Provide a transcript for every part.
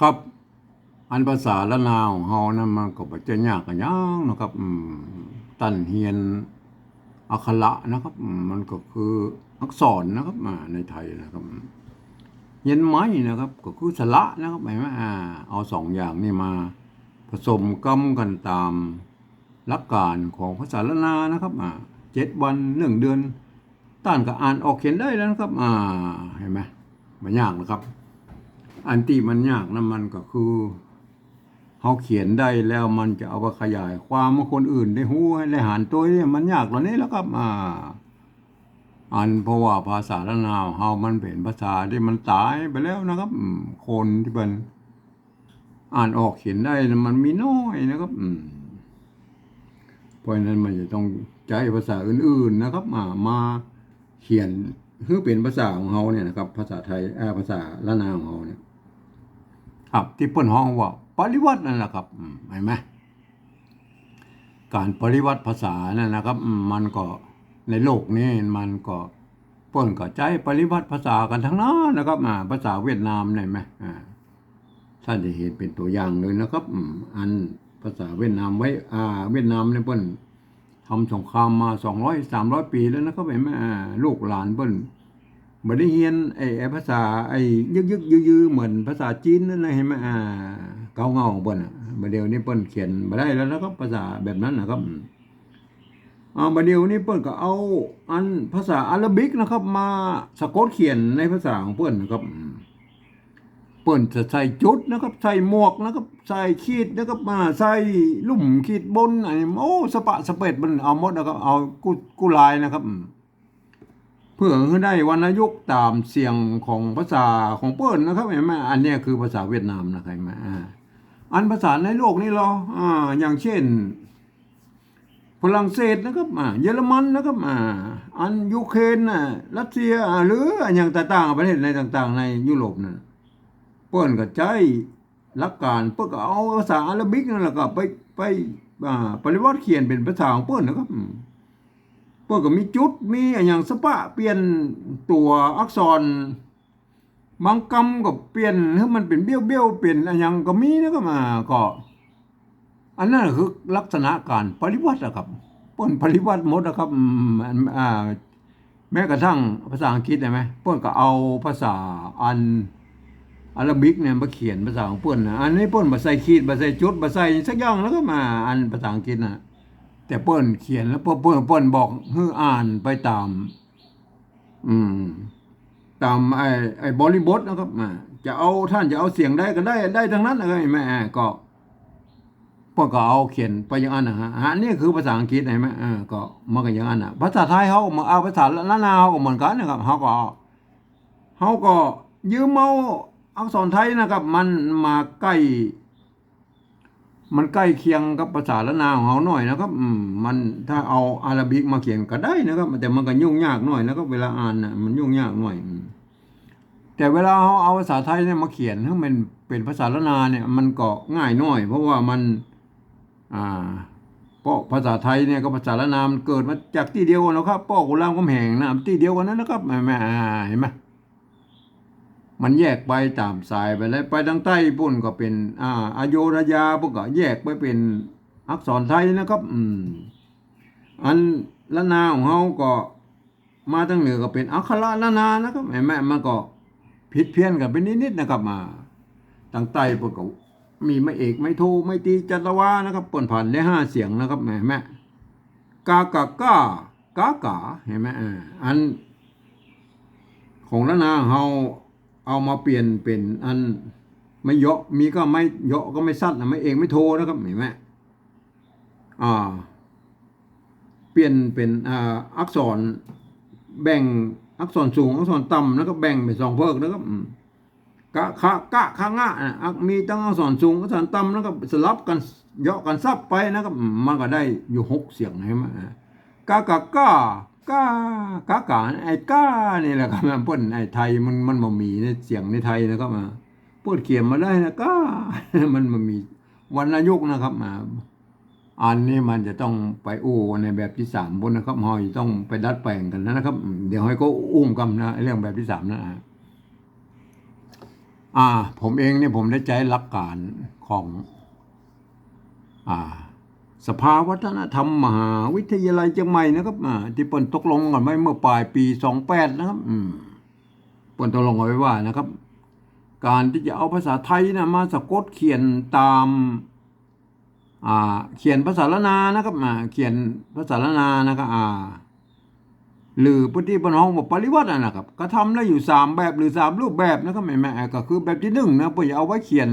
ครับอันภาษาละนาวของเฮานะมันก็บ่จะยากกันหยังนะครับตั้นเฮียนอักขระนะครับมันก็คืออักษรนะครับในไทยนะครับเฮียนไม้นะครับก็คือสระนะครับหมายว่าเอาสองอย่างนี้มาผสมกำกันตามหลักการของภาษาละนานะครับ7 วัน1 เดือนต้านก็อ่านออกเขียนได้แล้วนะครับเห็นไหมไม่ยากนะครับอันที่มันยากนะมันก็คือเขาเขียนได้แล้วมันจะเอาไปขยายความให้คนอื่นได้ฮู้ให้ได้หารตัวเนี่ยมันยากเหล่านี้แล้วครับอันเพราะว่าภาษาละนาวเฮามันเป็นภาษาที่มันตายไปแล้วนะครับคนที่เป็นอ่านออกเขียนได้นะมันมีน้อยนะครับเพราะฉะนั้นมันจะต้องใช้ภาษาอื่นๆนะครับมาเขียนคือเป็นภาษาของเขาเนี่ยนะครับภาษาไทยภาษาละนาวของเขาเนี่ยครับที่เปิ้นฮ้องว่าปริวัตินั่นแหละครับเห็นไหมการปริวัติภาษานั่นนะครับมันก็ในโลกนี้มันก็เปิ้นก็ใจปริวัติภาษากันทั้งนั้นนะครับภาษาเวียดนามเนี่ยไหมท่านจะเห็นเป็นตัวอย่างเลยนะครับอันภาษาเวียดนามไว้เวียดนามเนี่ยเปิ้นทำสงครามมา200-300 ปีแล้วนะครับเห็นไหมลูกหลานเปิ้นบ่ได้เรียนไอ้ภาษาไอ้ยึกยือเหมือนภาษาจีนนั่นนะเห็นไหมเก่าเงาของเปิ้นบัดเดี๋ยวนี้เปิ้นเขียนบ่ได้แล้วนะครับภาษาแบบนั้นนะครับบัดเดี๋ยวนี้เปิ้นก็เอาอันภาษาอาหรับิกนะครับมาสะกดเขียนในภาษาของเปิ้นนะครับเปิ้นจะใส่จุดนะครับใส่หมวกนะครับใส่ขีดนะครับใส่ลุ่มขีดบนไอ้โอ้สปะสเปดมันเอาหมดนะครับเอากุลายนะครับเพื่อให้ได้วรรณยุกต์ตามเสียงของภาษาของเปิ้นนะครับเห็นไหมอันนี้คือภาษาเวียดนามนะครับอันภาษาในโลกนี้เราอย่างเช่นฝรั่งเศสนะครับเยอรมันนะครับอันยูเครนรัสเซียหรืออย่างต่างๆประเทศในต่างๆในยุโรปนั่นเปิ้นก็ใช้หลักการเปิ้นก็เอาภาษาอาหรับิกนั่นแหละก็ไปปริวัติเขียนเป็นภาษาของเปิ้นนะครับเปิ้นก็มีจุดมีอย่างสปะเปลี่ยนตัวอักษรบางคำก็เปลี่ยนให้มันเป็นเบี้ยวๆเปลี่ยนอย่างก็มีนะครับก็อันนั้นคือลักษณะการปริวัตินะครับเปิ้นปริวัติหมดนะครับแม้กระทั่งภาษาอังกฤษได้ไหมเปิ้นก็เอาภาษาอันอาหรับิกเนี่ยมาเขียนภาษาของเปิ้นอันนี้เปิ้นบ่ใส่ขีดบ่ใส่จุดบ่ใส่สักอย่างแล้วก็มาอันภาษาอังกฤษแต่เปิ้นเขียนแล้วเปิ้นบอกให้อ่านไปตามตามไอ้บริบทนะครับจะเอาท่านจะเอาเสียงได้ก็ได้ทั้งนั้นเลยแม่ก็เปิ้นก็เอาเขียนไปอย่างนั้นอันนี้คือภาษาอังกฤษเห็นไหมก็มันก็อย่างนั้นภาษาไทยเฮามาเอาภาษาละนาวก็เหมือนกันนะครับเฮาก็ยืมเอาอักษรไทยนะครับมันมาใกล้เคียงกับภาษาละนาวของเฮาหน่อยนะครับมันถ้าเอาอาหรับิกมาเขียนก็ได้นะครับแต่มันก็ยุ่งยากหน่อยนะครับเวลาอ่านมันยุ่งยากหน่อยแต่เวลาเฮาเอาภาษาไทยเนี่ยมาเขียนให้มันเป็นภาษาละนาเนี่ยมันก็ง่ายหน่อยเพราะว่ามันเพราะภาษาไทยเนี่ยกับภาษาละนามเกิดมาจากที่เดียวกันนะครับป้อกุลามคำแหงนะที่เดียวกันนั้นนะครับเห็นไหมมันแยกไปตามสายไปแล้วไปทางใต้ปุ่นก็เป็นอโยธยาพวกก็แยกไปเป็นอักษรไทยนะครับอันละนาของเฮาก็มาทางเหนือก็เป็นอักขระละนานะครับเห็นไหมมันก็ผิดเพี้ยนกันเป็นนิดๆนะครับทางใต้พวกก็มีไม่เอกไม่โทไม่ตีจัตวานะครับเปิ้นผ่านได้5 เสียงนะครับเห็นไหมกากะก้ากาเห็นไหมอันของละนาเฮาเอามาเปลี่ยนเป็นอันไม่เยาะมีก็ไม่เยาะก็ไม่สั้นไม่เอกไม่โทนะครับเห็นไหมเปลี่ยนเป็นอักษรแบ่งอักษรสูงอักษรต่ำแล้วก็แบ่งเป็น2 เพิกนะครับกะขะงะมีตั้งอักษรสูงอักษรต่ำแล้วก็สลับกันเยาะกันซับไปนะครับมันก็ได้อยู่6 เสียงใช่ไหมกะกาไอ้ก้านี่แหละครับเปิ้นไอ้ไทยมันบ่มีในเสียงในไทยนะครับเปิ้นเขียนมาได้นะก้ามันมีวรรณยุกต์นะครับอันนี้มันจะต้องไปในแบบที่3บนนะครับเฮาต้องไปดัดแปลงกันนะครับเดี๋ยวให้ก็กันนะเรื่องแบบที่3นะ ผมเองเนี่ยผมได้ใจหลักการของอ่าสภาวัฒนธรรมมหาวิทยาลัยเชียงใหม่นะครับที่เปิ่นตกลงกันไว้เมื่อปลายปี28นะครับเปิ่นตกลงกันไว้ว่านะครับ การที่จะเอาภาษาไทยนะมาสะกดเขียนตามเขียนภาษาละนานะครับเขียนภาษาละนานะครับหรือปฏิบัติห้องบอกปริวัตินะครับก็ทำได้อยู่3แบบหรือ3รูปแบบนะครับแม่ก็คือแบบที่1นะเพื่อจะเอาไว้เขียน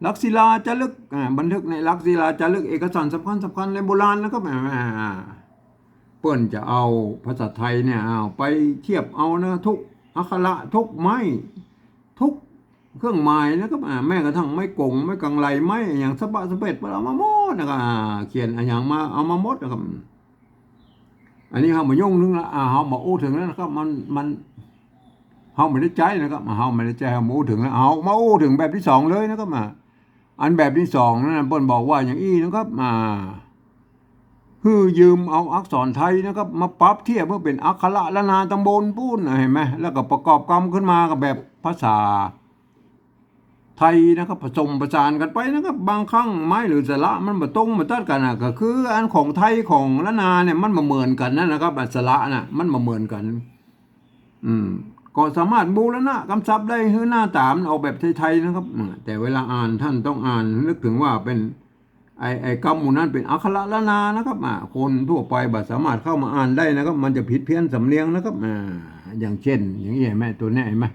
ลักษิลาจารึกบันทึกในลักษิลาจารึกเอกสารสำคัญในโบราณนะครับแม่เปิ้นจะเอาภาษาไทยเนี่ยเอาไปเทียบเอานะทุกอักขระทุกไม้ทุกเครื่องหมายนะครับแม้กระทั่งไม่กงไม่กังไรไม่อย่างสะบะสะเบ็ดเอามาหมดนะครับเขียนอย่างมาเอามาหมดนะครับอันนี้เขามายุ่งนึงละเขามาอู้ถึงแล้วนะครับมันเขาไม่ได้ใจนะครับเขาไม่ได้ใจเขามาอู้ถึงแล้วเขามาอู้ถึงแบบที่2เลยนะครับอันแบบที่2นั่นเปิ้นบอกว่าอย่างอี้นะครับคือยืมเอาอักษรไทยนะครับมาปรับเทียบเพื่อเป็นอักขระละนาตำบลพูดเห็นไหมแล้วก็ประกอบกรรมขึ้นมากับแบบภาษาไทยนะครับผสมประสานกันไปนะครับบางครั้งไม้หรือสระมันมาตรงมาตัดกันก็คืออันของไทยของละนาเนี่ยมันมาเหมือนกันนะครับอัสระน่ะมันมาเหมือนกันก็สามารถบูรณะกำชับได้ให้หน้าตามออกแบบไทยๆนะครับแต่เวลาอ่านท่านต้องอ่านนึกถึงว่าเป็นไอ้คำหมู่นั้นเป็นอักขระละนานะครับคนทั่วไปบัดสามารถเข้ามาอ่านได้นะครับมันจะผิดเพี้ยนสำเนียงนะครับอย่างเช่นอย่างนี้เห็นไหมตัวนี้เห็นไหม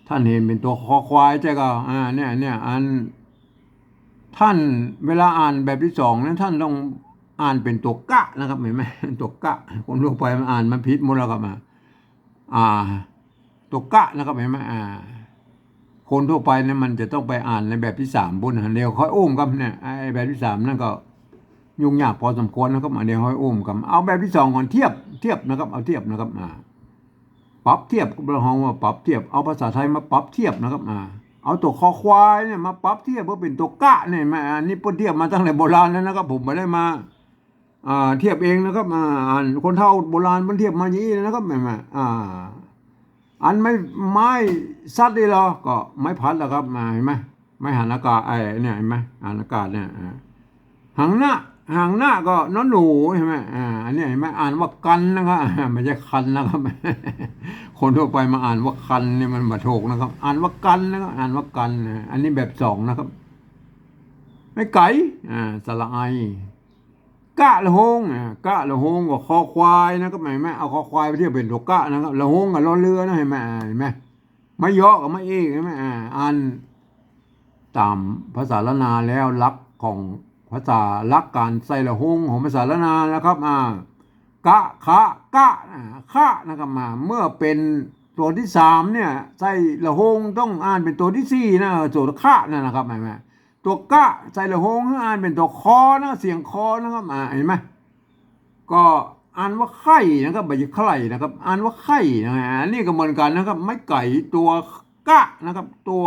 ท่านเห็นเป็นตัวคอควายใช่ก็เนี่ยอันท่านเวลาอ่านแบบที่2นั้นท่านต้องอ่านเป็นตัวกะนะครับเห็นไหมตัวกะคนทั่วไปมันอ่านมันผิดหมดแล้วครับตัวกะนะครับเห็นไหมคนทั่วไปเนี่ยมันจะต้องไปอ่านในแบบที่3บุญเดียวค่อยอุ้มครับเนี่ยไอ้แบบที่3นั่นก็ยุ่งยากพอสมควรนะครับเดี๋ยวค่อยอุ้มกันเอาแบบที่2ก่อนเทียบนะครับเอาเทียบนะครับปรับเทียบเราห้องว่าปรับเทียบเอาภาษาไทยมาปรับเทียบนะครับเอาตัวคอควายเนี่ยมาปรับเทียบเพื่อเป็นตัวกะเนี่ยนี่เพิ่นเทียบมาตั้งแต่โบราณแล้วนะครับผมไม่ได้มาเทียบเองนะครับคนเฒ่าโบราณเพิ่นเทียบมาอย่างนี้นะครับอันไม้ซัดนี่เหรอก็ไม้พัดแล้วครับเห็นไหมไม้หันอากาศเนี่ยเห็นไหมหันอากาศเนี่ยหางหน้าก็น้อหนูใช่ไหมอันนี้เห็นไหมอ่านว่ากันนะครับไม่ใช่คันนะครับคนทั่วไปมาอ่านว่าคันนี่มันมาถูกนะครับอ่านว่ากันนะครับอ่านว่ากันอันนี้แบบ2นะครับไม่ไก่สระไอกะละหงกะละหงกับคอควายนะครับเห็นไหมเอาคอควายไปเทียบเป็นตัวกะนะครับละหงกับรอเรือนะเห็นไหมไม่เยอะกับไม่เอกเห็นไหมอ่านตามภาษาละนาแล้วลักของภาษาลักการใส่ละหงของภาษาละนานะครับกะคะนะครับเมื่อเป็นตัวที่3เนี่ยใส่ละหงต้องอ่านเป็นตัวที่4นะตัวคะนะครับเห็นไหมตัวกะใส่ละหงอ่านเป็นตัวคอนะเสียงคอนะครับเห็นไหมก็อ่านว่าไข่นะครับไม่ใช่ไข่นะครับอ่านว่าไข่นะนี่ก็เหมือนกันนะครับไม่ไก่ตัวกะนะครับตัว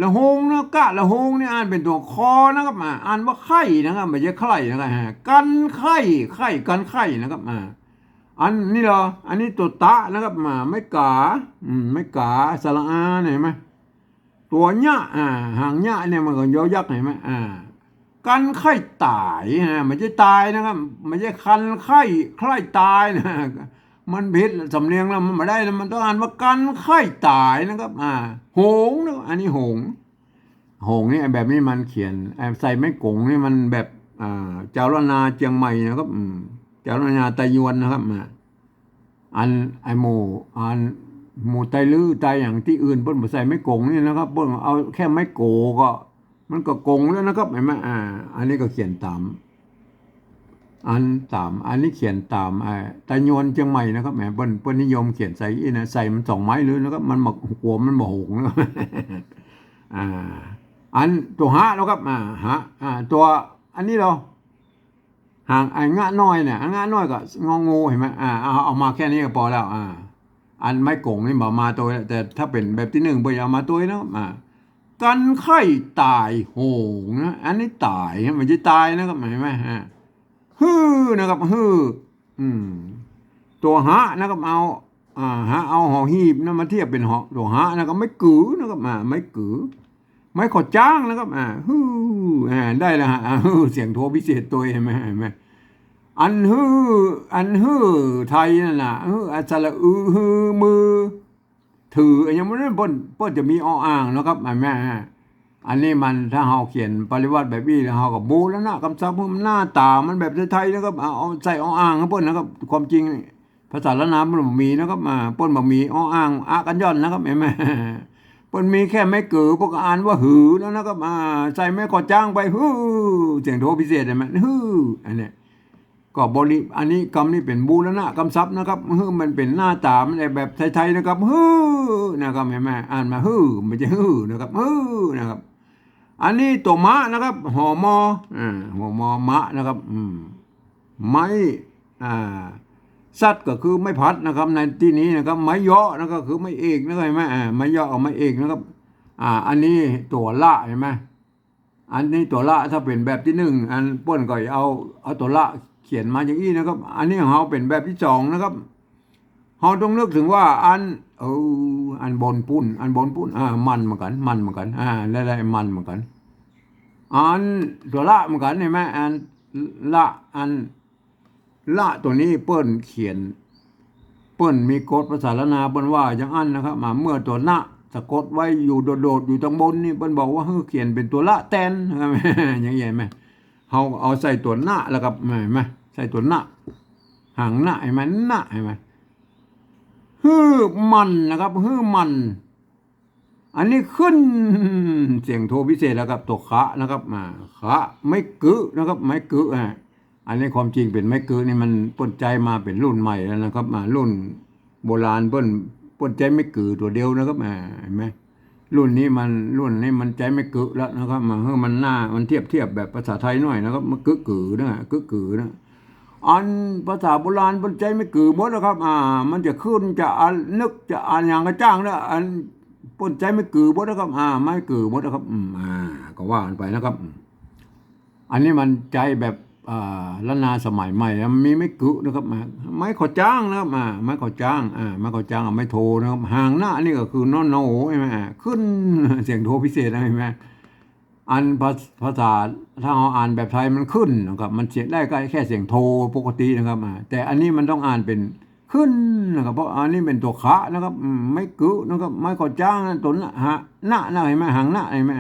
ละหงนะกะละหงนี่อ่านเป็นตัวคอนะครับอ่านว่าไข่นะครับไม่ใช่ไข่นะครับกันไข่กันไข่นะครับอันนี้เหรออันนี้ตัวตะนะครับไม่กาไม่กาสระอาเห็นไหมตัวเนี้ยหางเนี้ยเนี่ยมันก็ยอยักษ์เห็นไหมกันไข้ตายไม่ใช่ตายนะครับไม่ใช่คันไข้ตายนะมันผิดสำเนียงแล้วมันไม่ได้นะมันต้องอ่านว่ากันไข้ตายนะครับหงนะอันนี้หงนี่แบบนี้มันเขียนใส่ไม่กงนี่มันแบบเจ้าละนาเจียงใหม่นะครับเจ้าละนาไตยวนนะครับอันหมู่ไตลื้อไตอย่างที่อื่นเพิ่นบ่ใส่ไม่กงนี่นะครับเพิ่นเอาแค่ไม่โกก็มันก็กงแล้วนะครับเห็นไหมอันนี้ก็เขียนตามอันนี้เขียนตามไตยวนเชียงใหม่นะครับแหมเพิ่นนิยมเขียนใส่นะใส่มัน2ไม้เลยนะครับมันบ่หัวมันบ่หงนะครับอันตัวหะแล้วครับหะตัวอันนี้เราห่างงะน้อยเนี่ยงะน้อยก็งองูเห็นไหมเอามาแค่นี้ก็พอแล้วอันไม่กงนี่มาตัวแต่ถ้าเป็นแบบที่1เพิ่นเอามาตัวนะกันไข้ตายโหงนะอันนี้ตายมันจะตายนะครับเห็นไหมฮือนะครับฮือตัวหะนะครับเอา หาเอาหอหีบนะมาเทียบเป็นหอตัวหานะครับไม่กือนะครับไม่กือไม่ขอจ้างนะครับฮือได้แล้วฮะเสียงโทพิเศษตัวเห็นไหมอันฮือไทยนั่นน่ะอัสระฮือมือถืออย่างนั้นเปิ้นจะมีอ้ออ่างนะครับแม่อันนี้มันถ้าเฮาเขียนปริวัติแบบนี้แล้วเฮาก็บูแล้วนะคำศัพท์มันหน้าตามันแบบไทยๆนะครับเอาใส่อ้ออ่างครับเปิ้นนะครับความจริงภาษาละนามมันบ่มีนะครับเปิ้นบ่มีอ้ออ่างกันย่อนนะครับแม่เปิ้นมีแค่ไม่เกือพวกอ่านว่าหือแล้วนะครับใส่ไม่ขอจ้างไปฮือเสียงโทพิเศษใช่ไหมฮืออันนี้ก็อันนี้คำนี้เป็นบูรณะคำศัพท์นะครับฮือมันเป็นหน้าตามันแบบไทยๆนะครับฮือนะครับแม่อ่านมาฮือไม่ใช่ฮือนะครับฮือนะครับอันนี้ตัวมะนะครับหอมอหอมอมะนะครับไม้สัตว์ก็คือไม้พัดนะครับในที่นี้นะครับไม้เยาะนะครับคือไม้เอกนะครับเห็นไหมไม้เยาะเอาไม้เอกนะครับอันนี้ตัวละเห็นไหมอันนี้ตัวละถ้าเป็นแบบที่หนึ่งอันป้นก็เอาตัวละเขียนมาอย่างนี้นะครับอันนี้ของเราเป็นแบบที่สองนะครับเราต้องนึกถึงว่าอันบนปุ้นมันเหมือนกันได้มันเหมือนกันอันตัวละเหมือนกันเห็นไหมอันละตัวนี้เปิ้นเขียนเปิ้นมีกฎภาษาละนาเปิ้นว่าอย่างอันนะครับเมื่อตัวนะสะกดไว้อยู่โดดๆอยู่ตรงบนนี่เปิ้นบอกว่าเขียนเป็นตัวละแตนนะครับอย่างเงี้ยไหมเขาเอาใส่ตัวนะแล้วกับเห็นไหมใส่ตัวนะหางนะเห็นไหมนะเห็นไหมมันนะครับมันอันนี้ขึ้นเสียงโทพิเศษแล้วครับตัวขะนะครับขะไม่กึนะครับไม่กึอันนี้ความจริงเป็นไม่กึนี่มันป้นใจมาเป็นรุ่นใหม่แล้วนะครับรุ่นโบราณป้นใจไม่กึตัวเดียวนะครับเห็นไหมรุ่นนี้มันใจไม่กึแล้วนะครับมันหน้ามันเทียบแบบภาษาไทยหน่อยนะครับมันกึนะอันภาษาโบราณป้นใจไม่กึหมดนะครับมันจะขึ้นจะนึกจะอย่างกระจ้างนะอันป้นใจไม่กือบดนะครับไม่กือบดนะครับก็ว่ากันไปนะครับอันนี้มันใจแบบละนาสมัยใหม่มีไม่กือนะครับไม่ขอจ้างนะครับไม่ขอจ้างไม่ขอจ้างไม่โทรนะครับห่างหน้านี่ก็คือนอนโนใช่ไหมขึ้นเสียงโทพิเศษใช่ไหมอันภาษาถ้าเราอ่านแบบไทยมันขึ้นนะครับมันเสียงได้ก็แค่เสียงโทปกตินะครับแต่อันนี้มันต้องอ่านเป็นขึ้นนะครับเพราะอันนี้เป็นตัวขะนะครับไม่กึนะครับไม่ขอจ้างตัวหน้าเห็นไหมหางหน้าเห็นไหม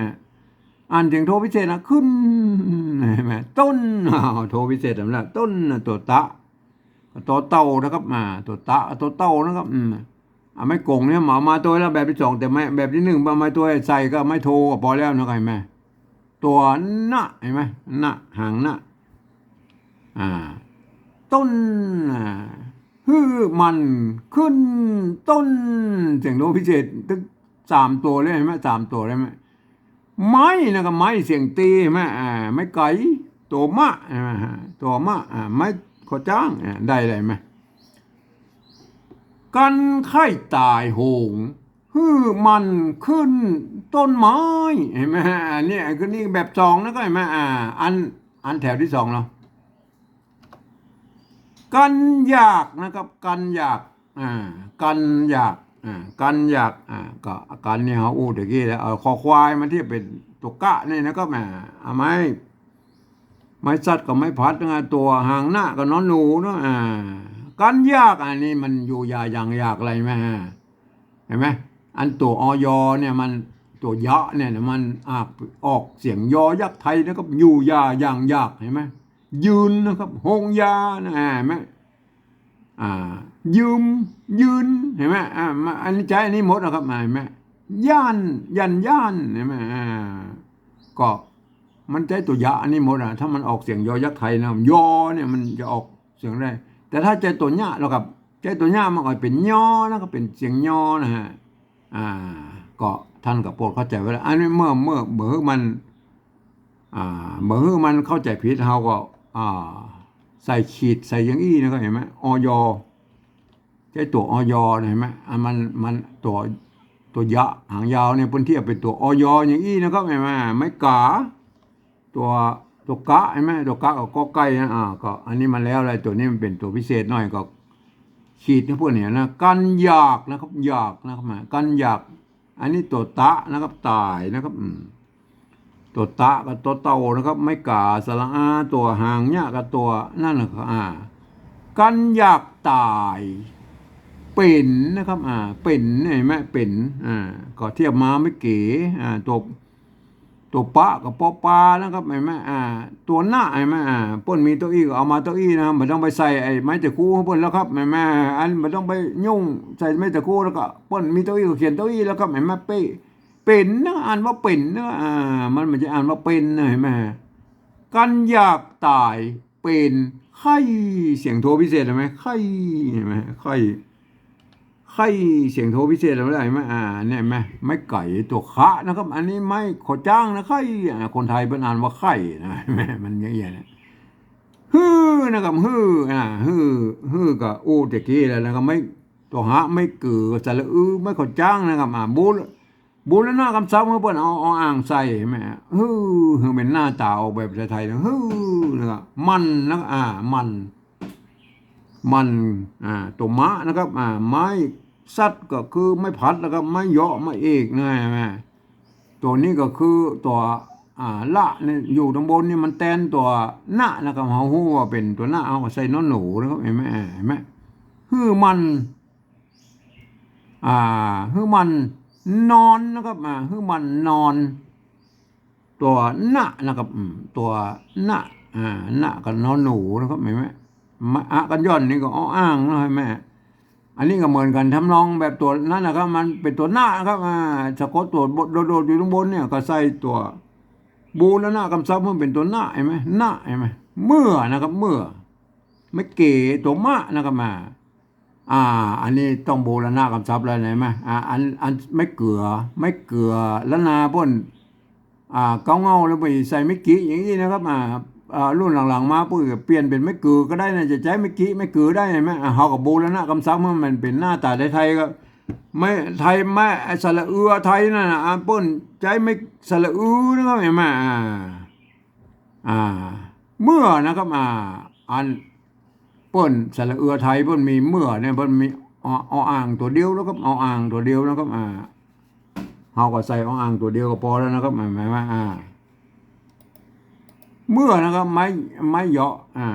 อ่านเสียงโทพิเศษนะขึ้นเห็นไหมต้นโทพิเศษสำหรับต้นตัวตะตัวเต่านะครับตัวตะตัวเต่านะครับไม่โกงเนี่ยมาตัวแล้วแบบที่สองแต่ไม่แบบที่หนึ่งมาตัวใส่ก็ไม่โทก็พอแล้วนะเห็นไหมตัวหน้าเห็นไหมหน้าหางหน้าต้นมันขึ้นต้นเสียงโทพิเศษตึก3 ตัวเลยไหม3 ตัวเลยไหมไม้นะครับไม้เสียงตีไหมไม่ไก่ตัวมะตัวมะไม้ขอจ้างได้เลยไหมกันไข่ตายโหงมันขึ้นต้นไม้เห็นไหมเนี่ยคือนี่แบบสองนะก็เห็นไหมอันแถวที่2เนาะกันอยากนะครับกันอยากกันอยากก็กันเนี่ยเขาตะกี้แล้วเอาคอควายมาที่เป็นตัวกะนี่นะครับไม่สัตว์ก็ไม่พัดนะตัวหางหน้าก็นอนหนูเนาะกันยากอันนี้มันอยู่ยาอย่างยากอะไรไหมเห็นไหมอันตัวอยเนี่ยมันตัวยะเนี่ยมันออกเสียงยอยักษ์ไทยนะครับอยู่ยาอย่างยากเห็นไหมยืนนะครับหงยานะเห็นไหมยืนเห็นไหมอันนี้ใจอันนี้หมดนะครับเห็นไหมย่านเห็นไหมก็มันใจตัวยะอันนี้หมดถ้ามันออกเสียงยอยักษ์ไทยนะยอเนี่ยมันจะออกเสียงได้แต่ถ้าใจตัวเนี้ยเรากับใจตัวเนี้ยมันก็เป็นยอนะก็เป็นเสียงยอนะฮะก็ท่านกับโปรดเข้าใจไว้แล้วอันนี้เมื่อเบอร์มันเข้าใจผิดเขาก็ใส่ขีดใส่อย่างอี้นะก็เห็นไหมอยใช้ตัวอยเห็นไหมมันตัวยะหางยาวเนี่ยพ้นเทียบเป็นตัวอยอย่างอี้นะครับเห็นไหมไม่กาตัวกะเห็นไหมตัวกะกับกอไก่นะก็อันนี้มันแล้วอะไรตัวนี้มันเป็นตัวพิเศษหน่อยก็ ขีดนะพวกเนี่ยนะกันอยากนะครับอยากนะครับกันอยากอันนี้ตัวตะนะครับตายนะครับตัวตะกับตัวเต่านะครับไม่กาสระอาตัวหางเนี่ยกับตัวนั่นนะครับกันอยากตายเป็นนะครับเป็นเห็นไหมเป็นก็เทียบมาไม่เก๋ตัวปะกับปอปลานะครับเห็นไหมตัวหน้าเห็นไหมป้นมีเก้าอี้ก็เอามาเก้าอี้นะไม่ต้องไปใส่ไอ้ไม้ตะคูป้นแล้วครับเห็นไหมอันไม่ต้องไปยุ่งใส่ไม้ตะคูแล้วก็ป้นมีเก้าอี้ก็เขียนเก้าอี้แล้วครับเห็นไหมเป้เป็นนะอ่านว่าเป็นนะมันไม่ใช่อ่านว่าเป็นนะเห็นไหมกันอยากตายเป็นไข้เสียงโทพิเศษเห็นไหมไข้เห็นไหมไข้เสียงโทพิเศษอะไรไหมเนี่ยไหมไม่ไก่ตัวคะนะครับอันนี้ไม่ขอจ้างนะไข่คนไทยเป็นอ่านว่าไข่นะแม่มันอย่างเงี้ยนะฮือนะครับฮือกับอูตะกี้แล้วนะครับไม่ตัวหะไม่เกือสระไม่ขอจ้างนะครับบูแล้วหน้าคำซ้ำเมื่อเปิ้นเอาอ่างใส่ไหมฮือเป็นหน้าตาออกแบบไทยๆนะฮือนะครับมันนะมันตัวมะนะครับไม้สัตว์ก็คือไม่พัดแล้วก็ไม่เหาะไม่เอกนะแม่ตัวนี้ก็คือตัวละเนี่ยอยู่ตรงบนนี่มันแตนตัวหน้านะครับเขาหูว่าเป็นตัวหน้าเอาใส่น้อนหนูนะครับเห็นไหมฮือมันฮือมันนอนนะครับฮือมันนอนตัวหน้านะครับตัวหน้าหน้ากับน้อนหนูนะครับเห็นไหมกันย่อนนี่ก็อ้างนะแม่อันนี้ก็เหมือนกันทำนองแบบตัวนั้นนะครับมันเป็นตัวหน้านะครับสะกดตัวโดดอยู่ตรงบนเนี่ยก็ใส่ตัวบูแล้วหน้าคำซับมันเป็นตัวหน้าเห็นไหมหน้าเห็นไหมเมื่อนะครับเมื่อไม่เก๋ตัวมะนะครับอันนี้ต้องบูแล้วหน้าคำซับแล้วไหนไหมอันไม่เกลือแล้วนาพ่นเกาเงาแล้วไปใส่ไม่กี่อย่างนี้นะครับรุ่นหลังๆมาปุ๊บเปลี่ยนเป็นไม่เกลือก็ได้นะจะใช้ไม่กี่ไม่เกลือได้ไหมเขากับบูแล้วนะคำซับมันเป็นหน้าตาไทยก็ไม่ไทยไม่สระไทยนั่นนะป้นใช้ไม่สระนะครับเห็นไหมเมื่อนะครับอันป้นสระไทยป้นมีเมื่อเนี่ยป้นมีอ่างตัวเดียวแล้วก็อ่างตัวเดียวนะครับเขาก็ใส่อ่างตัวเดียวก็พอแล้วนะครับหมายว่าเมื่อนะครับไม่เหาะ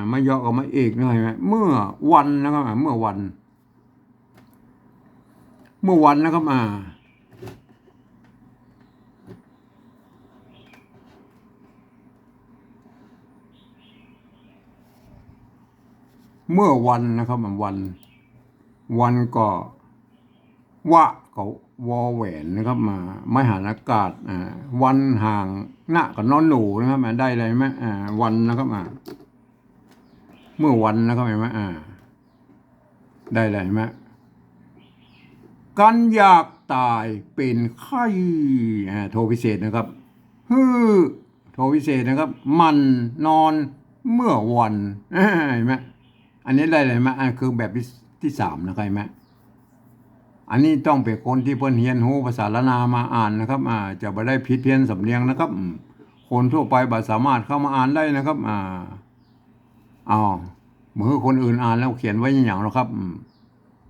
ไม่เหาะก็ไม่เอกนะเห็นไหมเมื่อวันนะครับเมื่อวันนะครับเมื่อวันนะครับวันก็วะก็วอแหวนนะครับไม่หันอากาศวันห่างหน้ากับนอนหนูนะครับได้เลยไหมวันนะครับเมื่อวันนะครับเห็นไหมได้เลยไหมกันอยากตายเป็นไข้โทพิเศษนะครับโทพิเศษนะครับมันนอนเมื่อวันเห็นไหมอันนี้ได้เลยไหมคือแบบที่สามนะครับเห็นไหมอันนี้ต้องเป็นคนที่เพิ่นเรียนรู้ภาษาละนามาอ่านนะครับจะไม่ได้ผิดเพี้ยนสำเนียงนะครับคนทั่วไปบ่สามารถเข้ามาอ่านได้นะครับเมื่อคนอื่นอ่านแล้วเขียนไว้อย่างหรอครับ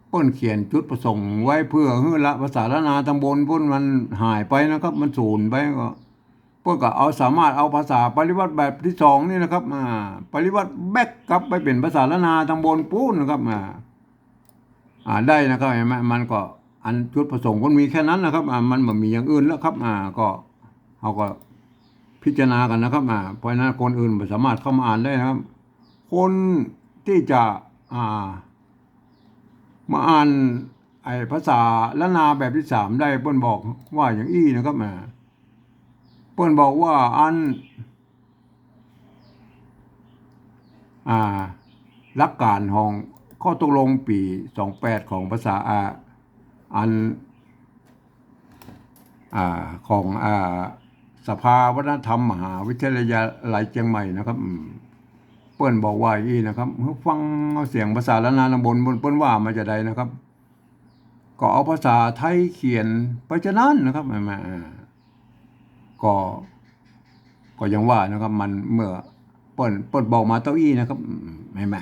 เพิ่นเขียนจุดประสงค์ไว้เพื่อให้ละภาษาละนาตำบลพุ่นมันหายไปนะครับมันสูญไปก็เพื่อก็เอาสามารถเอาภาษาปริวัติแบบที่สองนี่นะครับปริวัติแบกกลับไปเป็นภาษาละนาตำบลปูนนะครับได้นะครับเห็นไหมมันก็อันจุดประสงค์มันมีแค่นั้นนะครับมันไม่มีอย่างอื่นแล้วครับก็เขาก็พิจารณากันนะครับเพราะฉะนั้นคนอื่นไม่สามารถเข้ามาอ่านได้นะครับคนที่จะมาอ่านไอ้ภาษาละนาแบบที่สามได้เปิ้นบอกว่าอย่างอี้นะครับเปิ้นบอกว่าหลักการของข้อตกลงปี28ของภาษาอันของสภาวัฒนธรรมมหาวิทยาลัยเชียงใหม่นะครับเปิ้นบอกว่าอย่างนี้นะครับฟังเอาเสียงภาษาละนาตำบลเปิ้นว่ามาจะใดนะครับก็เอาภาษาไทยเขียนไปจะนั้นนะครับก็ยังว่านะครับมันเมื่อเปิ้นบอกมาเต้าอี้นะครับเห็นไหม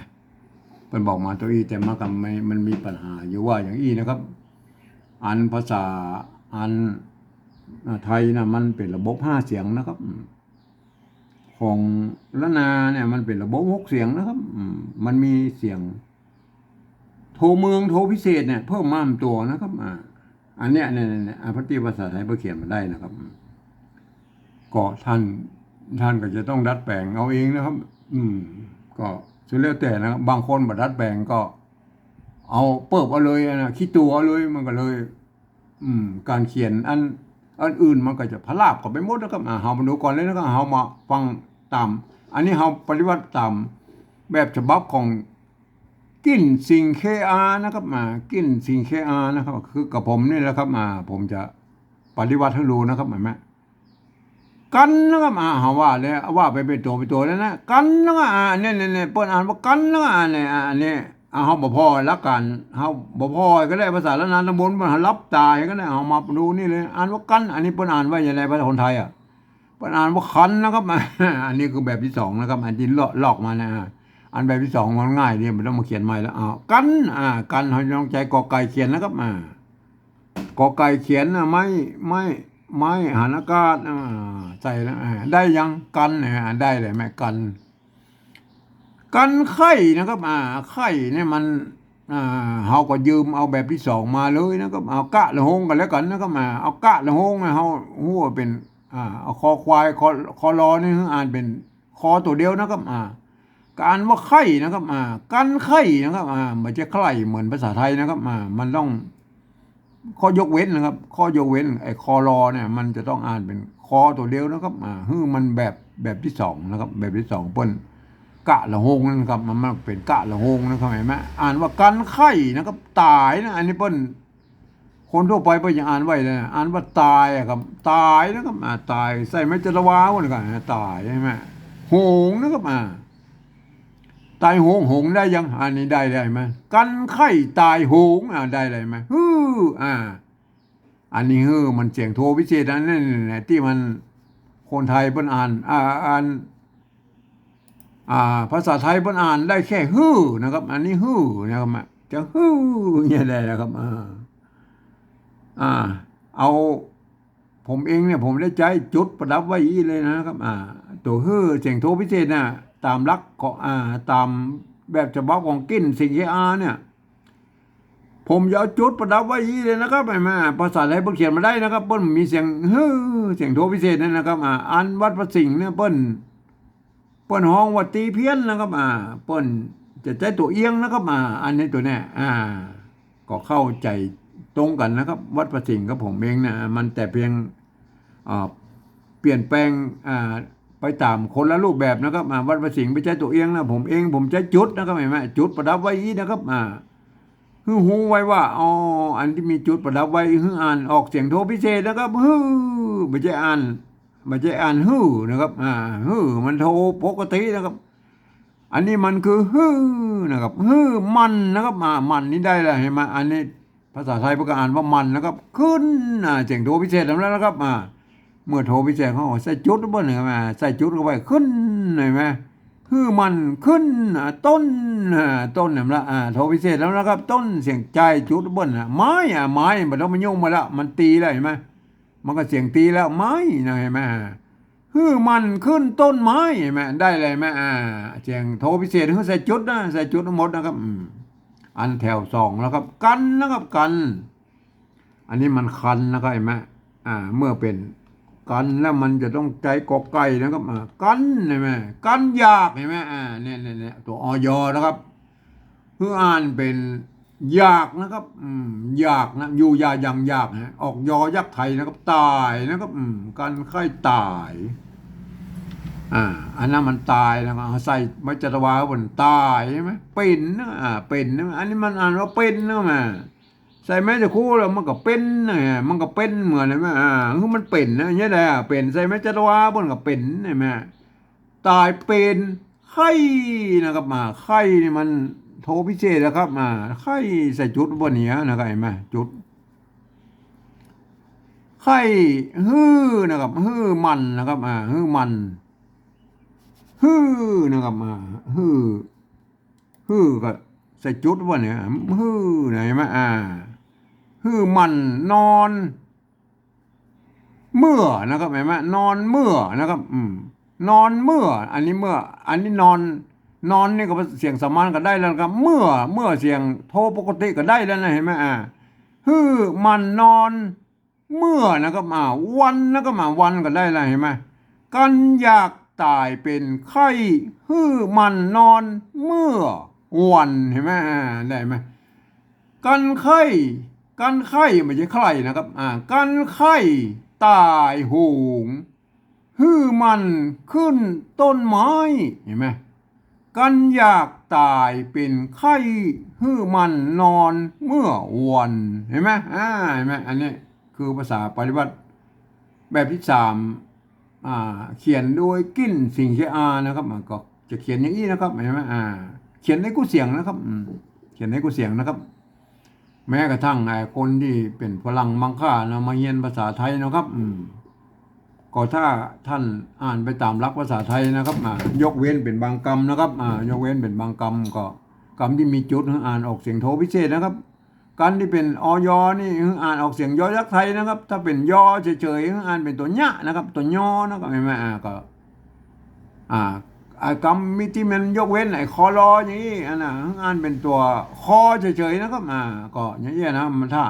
เป็นบอกมาตัวอีแต่มากับมันมีปัญหาอยู่ว่าอย่างอีนะครับอันภาษาอันไทยนะมันเป็นระบบ5 เสียงนะครับของละนาเนี่ยมันเป็นระบบ6 เสียงนะครับมันมีเสียงโทเมืองโทพิเศษเนี่ยเพิ่มมาตัวนะครับอันเนี้ยเนี่ยพระตีภาษาไทยเพื่อเขียนมาได้นะครับก็ท่านก็จะต้องดัดแปลงเอาเองนะครับก็สุดแล้วแต่นะครับบางคนบัดดัดแปลงก็เอาเปิบเอาเลยนะคิดตัวเอาเลยมันก็เลยการเขียนอันอื่นมันก็จะพลาบกับไปหมดนะครับเฮามาดูก่อนเลยนะครับเฮามาฟังตามอันนี้เฮาปฏิบัติตามแบบฉบับของกินสิงเคอานะครับกินสิงเคอานะครับคือกับผมนี่แหละครับผมจะปฏิบัติให้ดูนะครับเห็นไหมกันนะครับเฮาว่าเลยว่าไปเป็นตัวแล้วนะกันนะครับเนี่ยเปิ้นอ่านว่ากันนะครับเนี่ยอันนี้เฮาบ่พอละกันเฮาบ่พอก็ได้ภาษาละนานตำบลมันรับตายก็ได้เฮามาดูนี่เลยอ่านว่ากันอันนี้เปิ้นอ่านว่าอย่างไรภาษาคนไทยเปิ้นอ่านว่าคันนะครับอันนี้คือแบบที่2นะครับอันที่ลอกมานะอันแบบที่2มันง่ายดีมันต้องมาเขียนใหม่แล้วกันกันเฮาต้องใจกอไก่เขียนนะครับกอไก่เขียนไม่หันอากาศใส่แล้วได้ยังกันได้เลยแม่กันไข่นะครับไข่เนี่ยมันเฮาก็ยืมเอาแบบที่2มาเลยนะครับเอากะละหงกันแล้วกันนะครับเอากะละหงเฮาฮู้ว่าเป็นเอาคอควายคอรอนี่อ่านเป็นคอตัวเดียวนะครับการว่าไข่นะครับกันไข่นะครับมันจะไข่เหมือนภาษาไทยนะครับมันต้องข้อยกเว้นนะครับข้อยกเว้นไอ้คอรอเนี่ยมันจะต้องอ่านเป็นคอตัวเดียวนะครับมันแบบที่2นะครับแบบที่2เปิ้นกะละหงนะครับมันเป็นกะละหงนะครับเห็นไหมอ่านว่ากันไข่นะครับตายนะอันนี้เปิ้นคนทั่วไปเปิ้นยังอ่านไว้เลยอ่านว่าตายครับตายนะครับตายใส่ไม่จะระวาวนะครับตายใช่ไหมหงนะครับตายหงได้ยังอันนี้ได้ไหมกันไข่ตายหงได้เลยไหมอันนี้มันเสียงโทพิเศษนั่นที่มันคนไทยเปิ้นอ่านภาษาไทยเปิ้นอ่านได้แค่นะครับอันนี้นะครับจะเนี่ยได้นะครับเอาผมเองเนี่ยผมได้ใจจุดประดับไว้เลยนะครับตัวเสียงโทพิเศษน่ะตามลักก็ตามแบบฉบับของกินสิงเคอาเนี่ยผมจะเอาจุดประดับไว้เลยนะครับภาษาไทยเพิ่นเขียนมาได้นะครับเปิ้นมีเสียงเสียงโทพิเศษนั่นนะครับอันวัดประสิงห์เนี่ยเปิ้นห้องว่าตีเพี้ยนนะครับเปิ้นจะใจตัวเอียงนะครับอันนี้ตัวเนี้ยก็เข้าใจตรงกันนะครับวัดประสิงห์กับผมเองนะมันแต่เพียงเปลี่ยนแปลงไปตามคนละรูปแบบนะครับวัดประสิงห์ไม่ใช่ตัวเองนะผมใช้จุดนะครับเห็นไหมจุดประดับไว้นะครับหูไว้ว่าอันที่มีจุดประดับไว้อ่านออกเสียงโทพิเศษนะครับไม่ใช่อ่านนะครับมันโทปกตินะครับอันนี้มันคือนะครับมันนะครับมันนี่ได้เลยเห็นไหมอันนี้ภาษาไทยประกาศอ่านว่ามันนะครับขึ้นเสียงโทพิเศษแล้วนะครับเมื่อโทพิเศษเขาใส่จุดเบิ้ลเห็นไหมใส่จุดเข้าไปขึ้นเห็นไหมมันขึ้นต้นเนี่ยละโทพิเศษแล้วนะครับต้นเสียงใจจุดเบิ้ลไม้มันต้องมายุ่งมาแล้วมันตีแล้วเห็นไหมมันก็เสียงตีแล้วไม้นะเห็นไหมมันขึ้นต้นไม้เห็นไหมได้เลยไหมเสียงโทพิเศษใส่จุดใส่จุดทั้งหมดนะครับอันแถว2แล้วครับกันนะครับกันอันนี้มันคันนะครับเห็นไหมเมื่อเป็นกันแล้วมันจะต้องใจกอไก่นะครับกันเห็นไหมกันยากเห็นไหมเนี่ยตัวอยนะครับอ่านเป็นยากนะครับยากนะอยู่ยายังยากนะออกยอยักษ์ไทยนะครับตายนะครับกันไข่ตายอันนั้นมันตายนะครับใส่มัจจตวาบนตายใช่ไหมเป็นนะเป็นนะอันนี้มันอ่านว่าเป็นนะมาใส่แม้จะคู่แล้วมันก็เป็นมันก็เป็นเหมือนเลยไหมคือมันเป็นนะเนี่ยแหละเป็นใส่แม้จตวาบนก็เป็นใช่ไหมตายเป็นไข่นะครับไข่นี่มันโทพิเศษนะครับไข่ใส่จุดบนนี้นะครับเห็นไหมจุดไข่นะครับมันนะครับมันนะครับก็ ใส่จุดว่าเนี่ยฮื้อไหนมาฮื้อมันนอนเมื่อนะครับเห็นไหมนอนเมื่อนะครับนอนเมื่ออันนี้เมื่ออันนี้นอนนี่ก็เสียงสมานก็ได้แล้วครับเมื่อเสียงโทปกติก็ได้แล้วนะเห็นไหมฮื้อมันนอนเมื่อนะครับวันนะครับวันก็ได้แล้วเห็นไหมกันอยากตายเป็นไข้ฮื้อมันนอนเมื่อวันเห็นไหมได้ไหมกันไข้ไม่ใช่ไข้นะครับกันไข้ตายโหงฮื้อมันขึ้นต้นไม้เห็นไหมกันอยากตายเป็นไข้ฮื้อมันนอนเมื่อวันเห็นไหมเห็นไหมอันนี้คือภาษาปฏิบัติแบบที่สามเขียนโดยกิ้นสิงเชอานะครับมันก็จะเขียนอย่างนี้นะครับเห็นไหมเขียนในกู้เสียงนะครับเขียนในกู้เสียงนะครับแม้กระทั่งคนที่เป็นฝรั่งมังค่านะมาเรียนภาษาไทยนะครับก็ถ้าท่านอ่านไปตามหลักภาษาไทยนะครับยกเว้นเป็นบางคำนะครับยกเว้นเป็นบางคำก็คำที่มีจุดอ่านออกเสียงโทพิเศษนะครับการที่เป็นอยนี่อ่านออกเสียงยอยักษ์ไทยนะครับถ้าเป็นยอเฉยๆอ่านเป็นตัวญะนะครับตัวยอนะครับเห็นไหมก็คำมิที่มันยกเว้นคอรออย่างนี้อ่านเป็นตัวคอเฉยๆนะครับก็อย่างนี้นะมันถ้า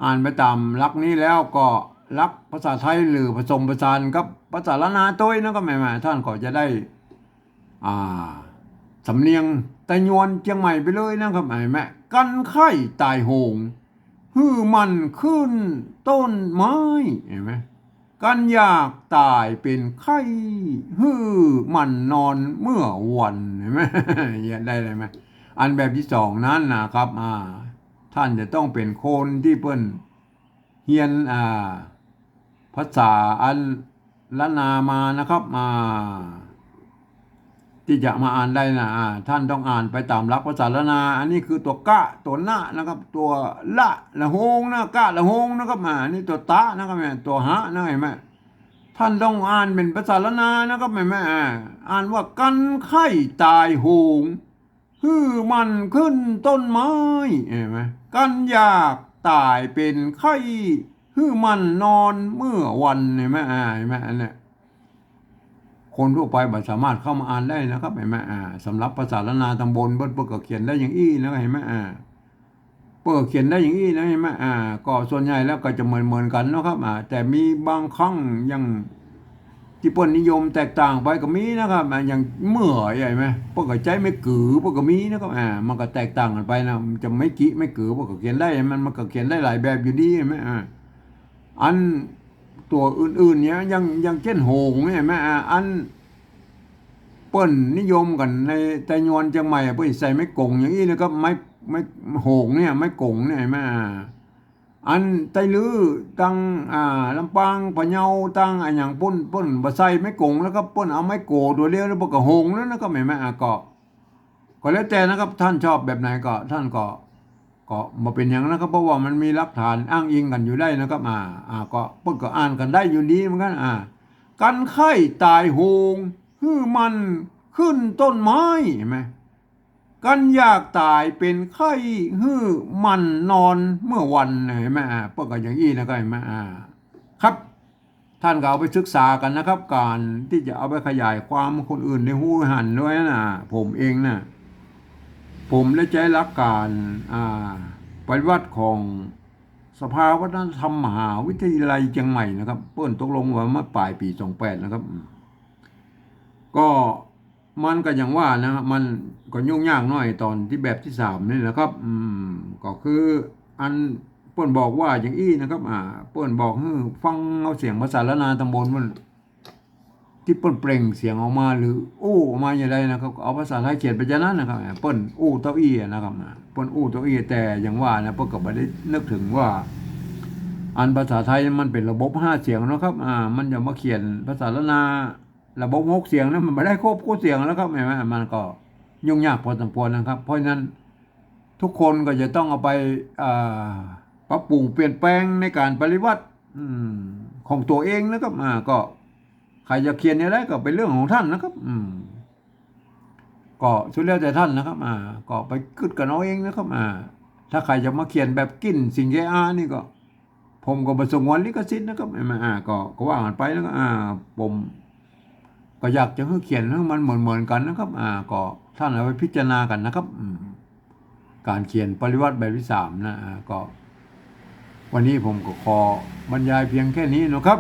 อ่านไปตามหลักนี้แล้วก็หลักภาษาไทยหรือผสมผสานกับภาษาละนาตัวนะครับแม่ท่านก็จะได้สำเนียงไต้หวันเชียงใหม่ไปเลยนะครับแม่กันไข้ตายโหงฮื้อมันขึ้นต้นไม้เห็นไหมกันอยากตายเป็นไข้ฮื้อมันนอนเมื่อวันเห็นไหมได้เลยไหมอันแบบที่สองนั้นนะครับท่านจะต้องเป็นคนที่เปิ้นเฮียนภาษาอันละนามานะครับที่จะมาอ่านได้นะท่านต้องอ่านไปตามหลักภาษาละนาอันนี้คือตัวกะตัวหน้านะครับ ตัวละหงนะกะละหงนะครับนี่ตัวตะนะครับตัวหะนะเห็นไหมท่านต้องอ่านเป็นภาษาละนานะครับแม่อ่านว่ากันไข้ตายโหงฮื้อมันขึ้นต้นไม้เห็นไหมกันอยากตายเป็นไข้ฮื้อมันนอนเมื่อวันเห็นไหมเห็นไหมอันนี้คนทั่วไปไม่สามารถเข้ามาอ่านได้นะครับเห็นไหมสำหรับภาษาละนาตำบลเปิ้ลก็เขียนได้อย่างอี้นะเห็นไหมเปิ้ลเขียนได้อย่างอี้นะเห็นไหมก็ส่วนใหญ่แล้วก็จะเหมือนกันนะครับแต่มีบางครั้งยังที่เปิ้ลนิยมแตกต่างไปก็มีนะครับอย่างเมื่อใหญ่ไหมเปิ้ลก็ใจไม่กือเปิ้ลก็มีนะครับมันก็แตกต่างกันไปนะจะไม่กี้ไม่กือเปิ้ลก็เขียนได้มันก็เขียนได้หลายแบบอยู่ดีเห็นไหมอันตัวอื่นๆเนี้ยยังเช่นโหงเนี่ยแม่อันเปิ้นนิยมกันในไต้หวันเชียงใหม่เปิ้นใส่ไม้กงอย่างนี้นะครับไม้โหงเนี่ยไม้กงเนี่ยแม่อันไต้ลือตั้งลำปางพะเยาตั้งอย่างป้นบ่ใส่ไม้กงแล้วก็ป้นเอาไม้โกตัวเดียวแล้วก็โหงแล้วนะครับแม่ก็แล้วแต่นะครับท่านชอบแบบไหนก็ท่านก็มาเป็นอย่างนะครับเพราะว่ามันมีหลักฐานอ้างอิงกันอยู่ได้นะครับก็เพิ่นก็อ่านกันได้อยู่ดีเหมือนกันกันไข้ตายโหงฮื้อมันขึ้นต้นไม้เห็นไหมกันอยากตายเป็นไข้ฮื้อมันนอนเมื่อวันเห็นไหมเพิ่นก็อย่างนี้นะครับเห็นไหมครับท่านก็เอาไปศึกษากันนะครับ การที่จะเอาไปขยายความคนอื่นในหูหันด้วยนะผมเองนะผมได้ใช้หลักการปฏิวัติของสภาวัฒนธรรมมหาวิทยาลัยเชียงใหม่นะครับเปิ้นตกลงว่าเมื่อปลายปี28นะครับก็มันก็อย่างว่านะมันก็ยุ่งยากหน่อยตอนที่แบบที่3นี่นะครับก็คืออันเปิ้นบอกว่าอย่างอี้นะครับเปิ้นบอกฟังเอาเสียงภาษาละนาตำบลมันที่เปิ้นเปล่งเสียงออกมาหรืออู้ออกมาอย่างไรนะครับเอาภาษาไทยเขียนไปจากนั้นนะครับเปิ้นอู้เต้าอี้นะครับเปิ้นอู้เต้าอี้แต่อย่างว่านะเปิ้นก็บ่ได้นึกถึงว่าอันภาษาไทยมันเป็นระบบ5เสียงนะครับมันจะมาเขียนภาษาละนาระบบ6เสียงนั้นมันไม่ได้ครบเสียงแล้วครับเห็นไหมมันก็ยุ่งยากพอสมควรนะครับเพราะฉะนั้นทุกคนก็จะต้องเอาไปปรับปรุงเปลี่ยนแปลงในการปฏิวัติของตัวเองนะครับก็ใครจะเขียนอะไรก็เป็นเรื่องของท่านนะครับ ก็สุดแล้วแต่ท่านนะครับก็ไปกึดกันเอาเองนะครับถ้าใครจะมาเขียนแบบกินสิงแกนี่ก็ ผมก็ประสงวนลิขสิทธิ์นะครับก็ว่ากันไปแล้วก็ผมก็อยากจะให้เขียนให้มันเหมือนกันนะครับก็ท่านเอาไปพิจารณากันนะครับการเขียนปริวัติแบบที่3นะก็วันนี้ผมก็ขอบรรยายเพียงแค่นี้นะครับ